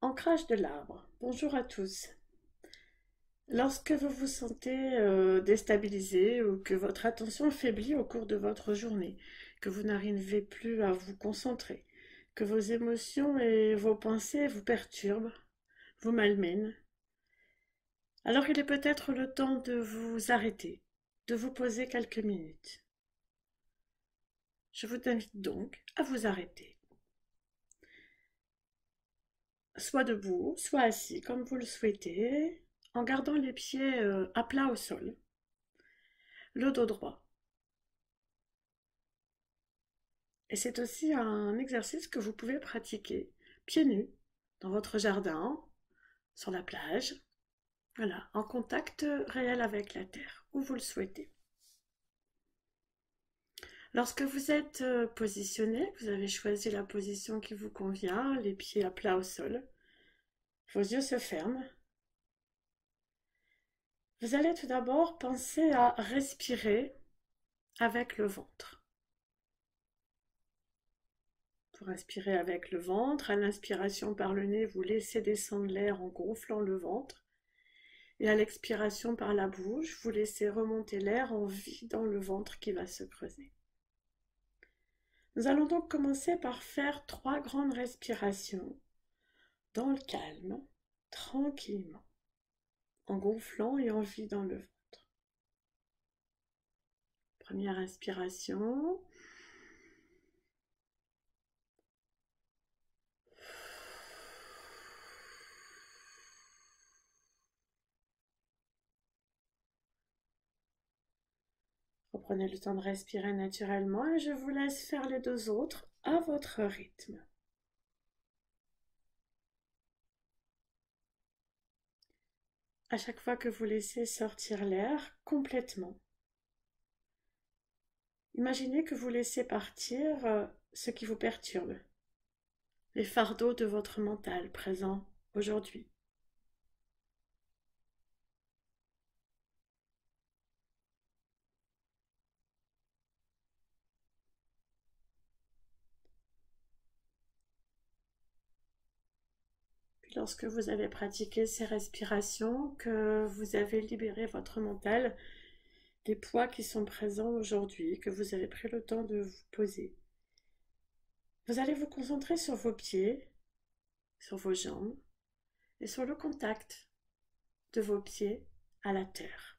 Ancrage de l'arbre. Bonjour à tous. Lorsque vous vous sentez déstabilisé ou que votre attention faiblit au cours de votre journée, que vous n'arrivez plus à vous concentrer, que vos émotions et vos pensées vous perturbent, vous malmènent, alors il est peut-être le temps de vous arrêter, de vous poser quelques minutes. Je vous invite donc à vous arrêter, soit debout, soit assis, comme vous le souhaitez, en gardant les pieds à plat au sol, le dos droit. Et c'est aussi un exercice que vous pouvez pratiquer pieds nus, dans votre jardin, sur la plage, voilà, en contact réel avec la terre, où vous le souhaitez. Lorsque vous êtes positionné, vous avez choisi la position qui vous convient, les pieds à plat au sol, vos yeux se ferment. Vous allez tout d'abord penser à respirer avec le ventre. Vous respirez avec le ventre, à l'inspiration par le nez, vous laissez descendre l'air en gonflant le ventre. Et à l'expiration par la bouche, vous laissez remonter l'air en vidant le ventre qui va se creuser. Nous allons donc commencer par faire 3 grandes respirations dans le calme, tranquillement, en gonflant et en vidant le ventre. Première inspiration. Reprenez le temps de respirer naturellement et je vous laisse faire les 2 autres à votre rythme. À chaque fois que vous laissez sortir l'air complètement, imaginez que vous laissez partir ce qui vous perturbe, les fardeaux de votre mental présent aujourd'hui. Puis lorsque vous avez pratiqué ces respirations, que vous avez libéré votre mental des poids qui sont présents aujourd'hui, que vous avez pris le temps de vous poser, vous allez vous concentrer sur vos pieds, sur vos jambes et sur le contact de vos pieds à la terre.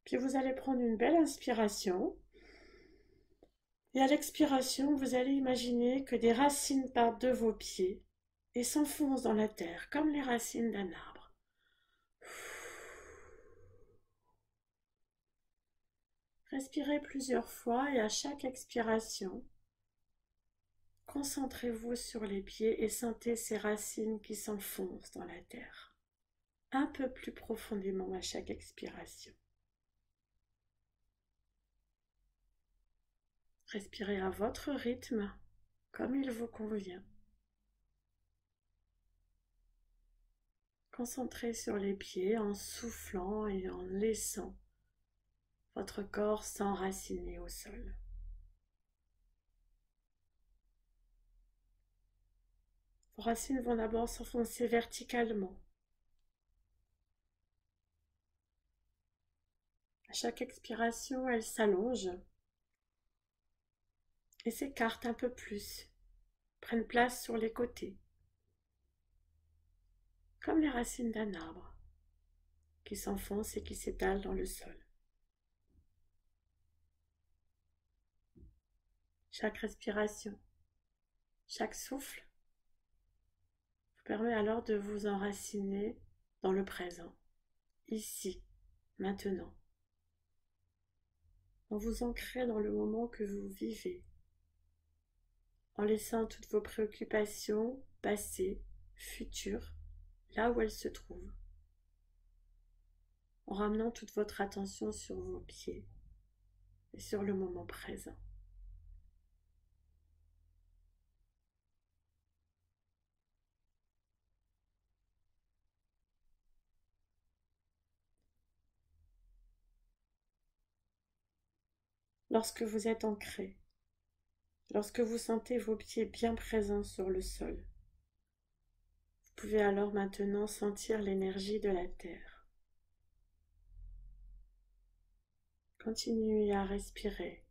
Puis vous allez prendre une belle inspiration et à l'expiration, vous allez imaginer que des racines partent de vos pieds et s'enfoncent dans la terre comme les racines d'un arbre. Respirez plusieurs fois et à chaque expiration, concentrez-vous sur les pieds et sentez ces racines qui s'enfoncent dans la terre, un peu plus profondément à chaque expiration. Respirez à votre rythme, comme il vous convient. Concentrez sur les pieds en soufflant et en laissant votre corps s'enraciner au sol. Vos racines vont d'abord s'enfoncer verticalement. À chaque expiration, elles s'allongent et s'écartent un peu plus, prennent place sur les côtés, comme les racines d'un arbre qui s'enfoncent et qui s'étalent dans le sol. Chaque respiration, chaque souffle vous permet alors de vous enraciner dans le présent, ici, maintenant, en vous ancrant dans le moment que vous vivez, en laissant toutes vos préoccupations passées, futures, là où elles se trouvent, en ramenant toute votre attention sur vos pieds et sur le moment présent. Lorsque vous êtes ancré, Lorsque vous sentez vos pieds bien présents sur le sol, vous pouvez alors maintenant sentir l'énergie de la terre. Continuez à respirer,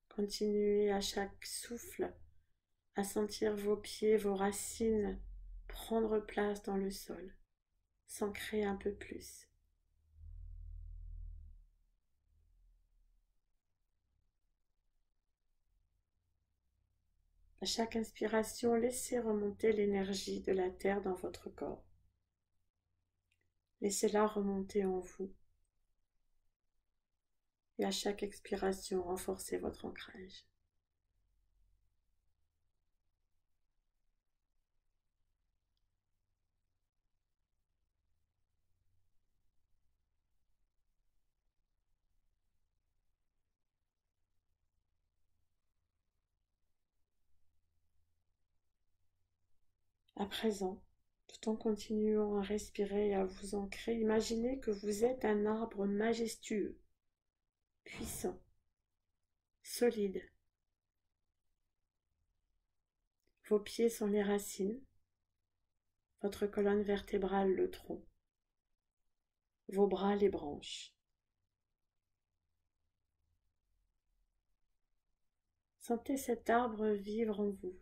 continuez à chaque souffle à sentir vos pieds, vos racines prendre place dans le sol, s'ancrer un peu plus. À chaque inspiration, laissez remonter l'énergie de la terre dans votre corps. Laissez-la remonter en vous. Et à chaque expiration, renforcez votre ancrage. À présent, tout en continuant à respirer et à vous ancrer, imaginez que vous êtes un arbre majestueux, puissant, solide. Vos pieds sont les racines, votre colonne vertébrale le tronc, vos bras les branches. Sentez cet arbre vivre en vous.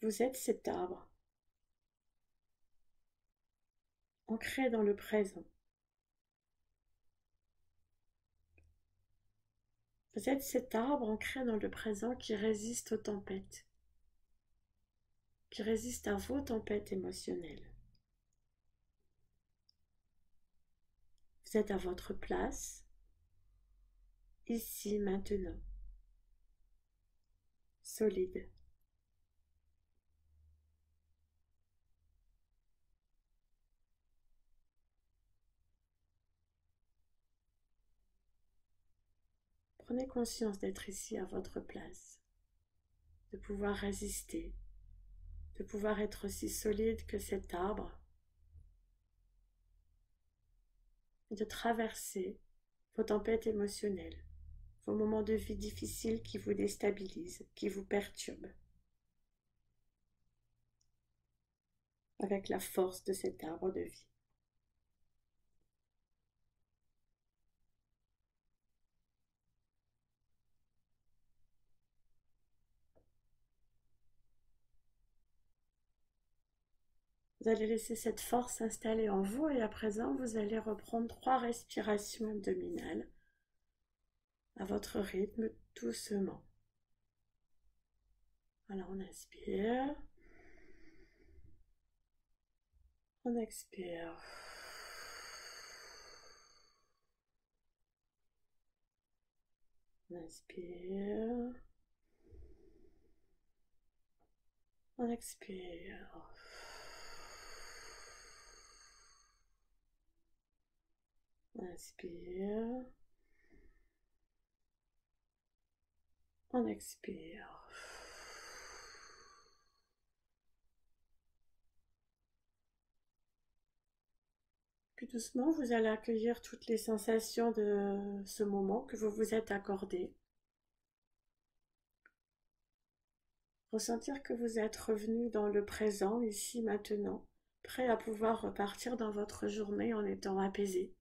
Vous êtes cet arbre, ancré dans le présent. Vous êtes cet arbre ancré dans le présent qui résiste aux tempêtes, qui résiste à vos tempêtes émotionnelles. Vous êtes à votre place, ici, maintenant, solide. Prenez conscience d'être ici à votre place, de pouvoir résister, de pouvoir être aussi solide que cet arbre, et de traverser vos tempêtes émotionnelles, vos moments de vie difficiles qui vous déstabilisent, qui vous perturbent, avec la force de cet arbre de vie. Vous allez laisser cette force s'installer en vous et à présent, vous allez reprendre 3 respirations abdominales à votre rythme, doucement. Alors, on inspire. On expire. On inspire. On expire. On inspire. On expire. Puis doucement, vous allez accueillir toutes les sensations de ce moment que vous vous êtes accordé. Ressentir que vous êtes revenu dans le présent, ici, maintenant, prêt à pouvoir repartir dans votre journée en étant apaisé,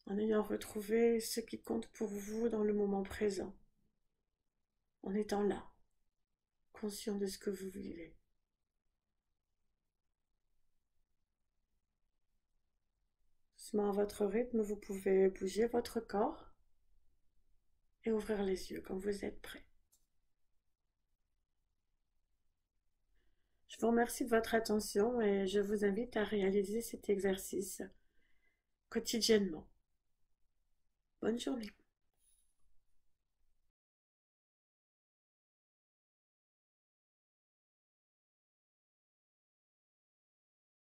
en ayant retrouvé ce qui compte pour vous dans le moment présent, en étant là, conscient de ce que vous vivez. Doucement à votre rythme, vous pouvez bouger votre corps et ouvrir les yeux quand vous êtes prêt. Je vous remercie de votre attention et je vous invite à réaliser cet exercice quotidiennement. Bonne journée.